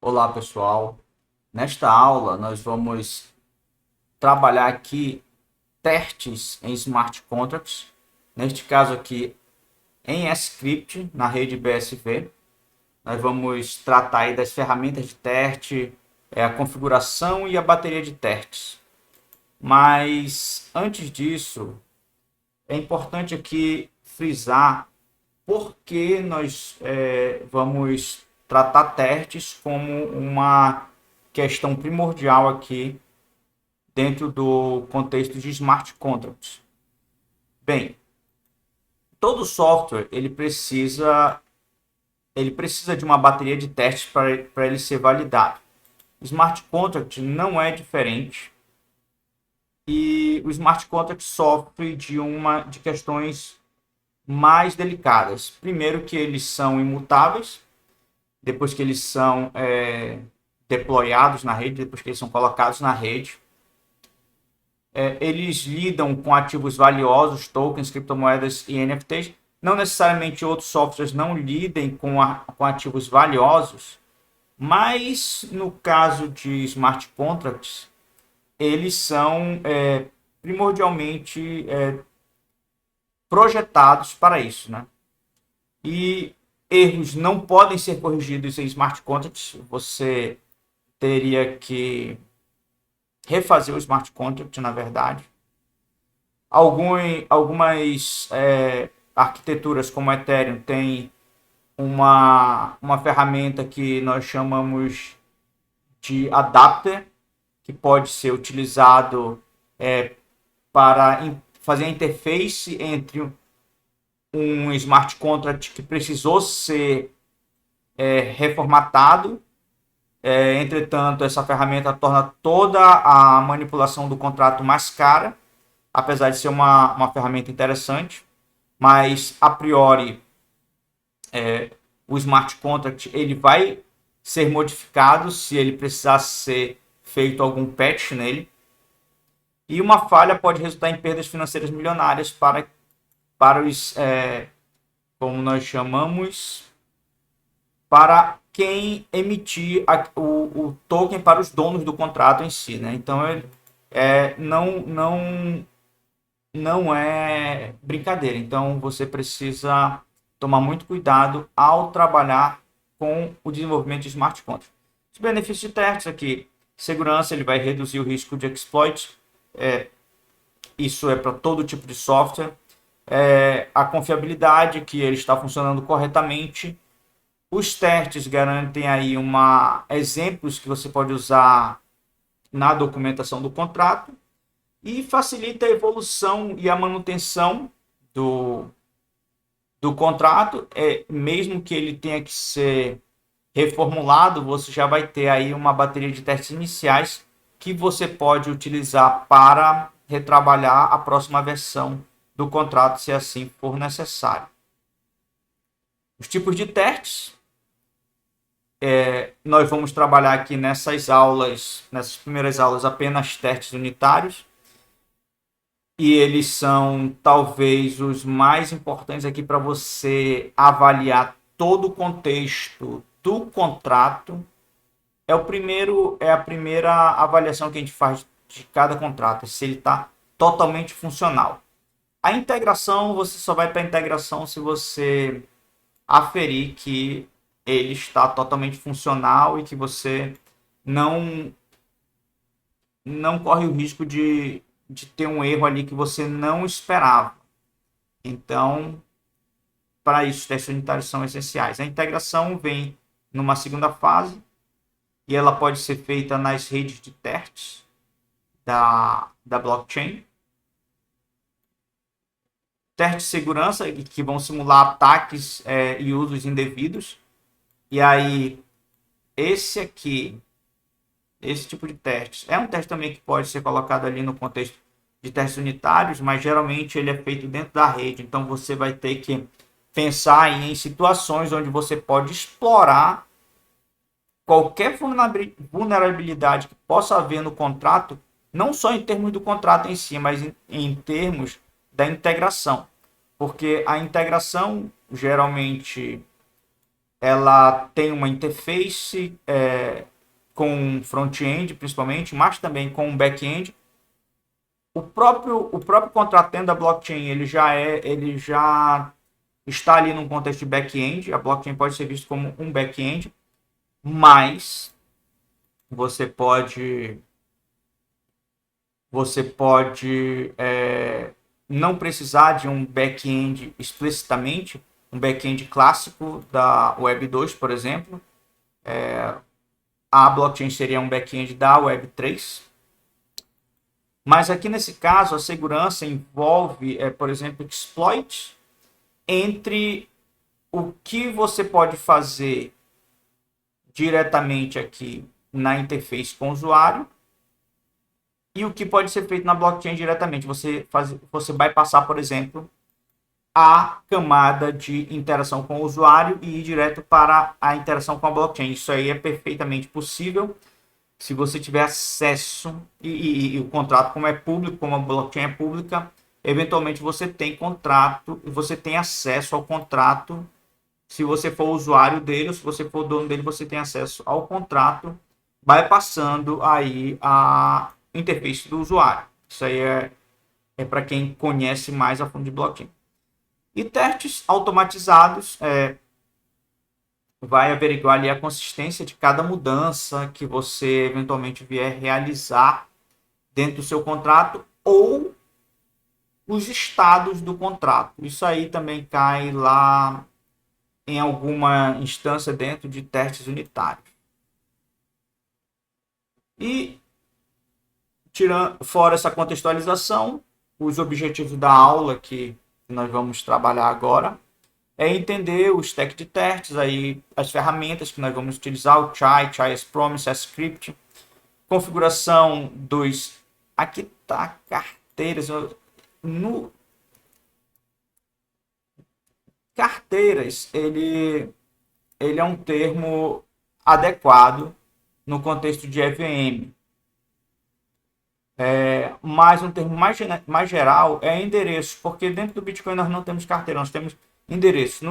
Olá, pessoal. Nesta aula, nós vamos trabalhar aqui testes em smart contracts. Neste caso aqui, em script, na rede BSV. Nós vamos tratar aí das ferramentas de teste, a configuração e a bateria de testes. Mas, antes disso, é importante aqui frisar por que nós vamos tratar testes como uma questão primordial aqui dentro do contexto de smart contracts. Bem, todo software ele precisa de uma bateria de testes para ele ser validado. Smart contract não é diferente e o smart contract sofre de questões mais delicadas. Primeiro que eles são imutáveis, depois que eles são deployados na rede, depois que eles são colocados na rede. Eles lidam com ativos valiosos, tokens, criptomoedas e NFTs. Não necessariamente outros softwares não lidem com ativos valiosos, mas no caso de smart contracts, eles são primordialmente projetados para isso, né? E erros não podem ser corrigidos em smart contracts. Você teria que refazer o smart contract, na verdade. Algumas arquiteturas como Ethereum tem uma ferramenta que nós chamamos de adapter, que pode ser utilizado para fazer a interface entre um smart contract que precisou ser reformatado. Entretanto, essa ferramenta torna toda a manipulação do contrato mais cara, apesar de ser uma ferramenta interessante, mas a priori o smart contract ele vai ser modificado se ele precisar ser feito algum patch nele. E uma falha pode resultar em perdas financeiras milionárias para os, como nós chamamos, para quem emitir o token para os donos do contrato em si, né? Então, não é brincadeira. Então, você precisa tomar muito cuidado ao trabalhar com o desenvolvimento de smart contracts. Os benefícios de testes aqui: segurança, ele vai reduzir o risco de exploit. Isso é para todo tipo de software. A confiabilidade, que ele está funcionando corretamente. Os testes garantem aí exemplos que você pode usar na documentação do contrato e facilita a evolução e a manutenção do contrato. Mesmo que ele tenha que ser reformulado, você já vai ter aí uma bateria de testes iniciais que você pode utilizar para retrabalhar a próxima versão do contrato, se assim for necessário. Os tipos de testes. Nós vamos trabalhar aqui nessas primeiras aulas, apenas testes unitários. E eles são talvez os mais importantes aqui para você avaliar todo o contexto do contrato. É a primeira avaliação que a gente faz de cada contrato, se ele está totalmente funcional. A integração, você só vai para a integração se você aferir que ele está totalmente funcional e que você não corre o risco de ter um erro ali que você não esperava. Então, para isso, os testes unitários são essenciais. A integração vem numa segunda fase e ela pode ser feita nas redes de testes da blockchain. Testes de segurança, que vão simular ataques e usos indevidos. E aí, esse tipo de teste é um teste também que pode ser colocado ali no contexto de testes unitários, mas geralmente ele é feito dentro da rede. Então, você vai ter que pensar em situações onde você pode explorar qualquer vulnerabilidade que possa haver no contrato, não só em termos do contrato em si, mas em termos da integração. Porque a integração, geralmente, ela tem uma interface com front-end, principalmente, mas também com back-end. O próprio contrato dentro da blockchain, ele já está ali num contexto de back-end. A blockchain pode ser vista como um back-end, mas você pode não precisar de um back-end explicitamente, um back-end clássico da Web 2, por exemplo. A blockchain seria um back-end da Web 3. Mas aqui nesse caso, a segurança envolve, por exemplo, exploit entre o que você pode fazer diretamente aqui na interface com o usuário e o que pode ser feito na blockchain diretamente. Você vai passar, por exemplo, a camada de interação com o usuário e ir direto para a interação com a blockchain. Isso aí é perfeitamente possível se você tiver acesso e o contrato, como é público, como a blockchain é pública, eventualmente você tem contrato e você tem acesso ao contrato. Se você for usuário dele ou se você for dono dele, você tem acesso ao contrato, vai passando aí a interface do usuário. Isso aí é para quem conhece mais a fundo de blockchain. E testes automatizados vai averiguar ali a consistência de cada mudança que você eventualmente vier realizar dentro do seu contrato ou os estados do contrato. Isso aí também cai lá em alguma instância dentro de testes unitários. E tirando fora essa contextualização, os objetivos da aula que nós vamos trabalhar agora é entender o stack de testes, aí as ferramentas que nós vamos utilizar, o Chai, Chai as Promise, as Script, configuração dos... Aqui tá carteiras. No carteiras, ele é um termo adequado no contexto de EVM. Mas um termo mais geral é endereço, porque dentro do Bitcoin nós não temos carteira, nós temos endereço.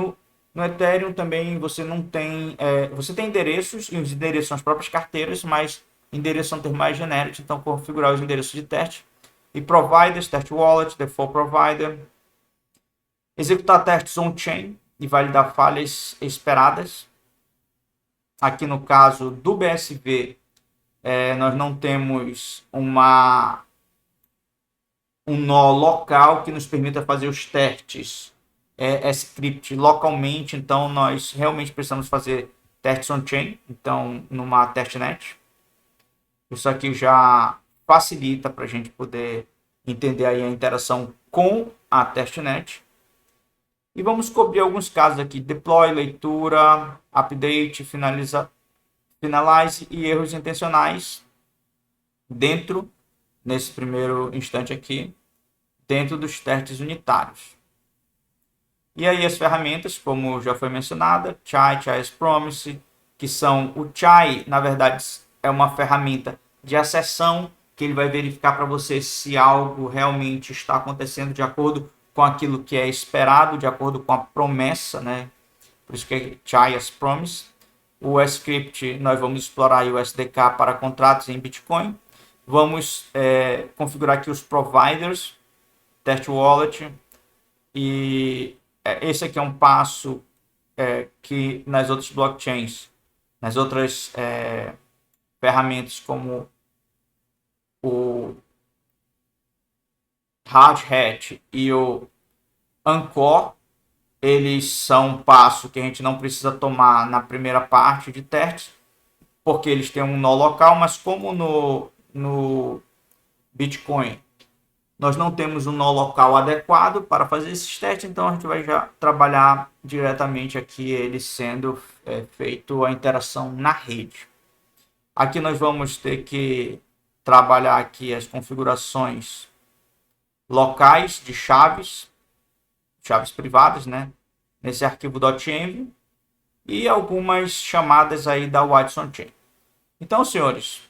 No Ethereum também você não tem... você tem endereços, e os endereços são as próprias carteiras, mas endereços são termos mais genéricos, então configurar os endereços de teste. E providers, test wallet, default provider. Executar testes on-chain e validar falhas esperadas. Aqui no caso do BSV, nós não temos um nó local que nos permita fazer os testes script localmente, então nós realmente precisamos fazer testes on-chain, então numa testnet. Isso aqui já facilita para a gente poder entender aí a interação com a testnet. E vamos cobrir alguns casos aqui: deploy, leitura, update, finalize e erros intencionais dentro, nesse primeiro instante aqui, dentro dos testes unitários. E aí as ferramentas, como já foi mencionada, Chai, Chai as Promise, que são... O Chai, na verdade, é uma ferramenta de acessão que ele vai verificar para você se algo realmente está acontecendo de acordo com aquilo que é esperado, de acordo com a promessa, né? Por isso que é Chai as Promise. O Script, nós vamos explorar o SDK para contratos em Bitcoin. Vamos configurar aqui os providers, test wallet, e esse aqui é um passo que nas outras blockchains, nas outras ferramentas como o Hardhat e o Anchor, eles são um passo que a gente não precisa tomar na primeira parte de testes, porque eles têm um nó local, mas como no Bitcoin nós não temos um nó local adequado para fazer esses testes, então a gente vai já trabalhar diretamente aqui ele sendo feito a interação na rede. Aqui nós vamos ter que trabalhar aqui as configurações locais de chaves privadas, né? Nesse arquivo .env e algumas chamadas aí da Watson Chain. Então, senhores,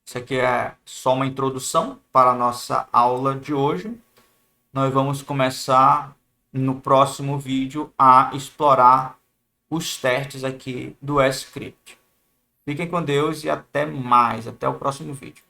isso aqui é só uma introdução para a nossa aula de hoje. Nós vamos começar no próximo vídeo a explorar os testes aqui do Script. Fiquem com Deus e até mais, até o próximo vídeo.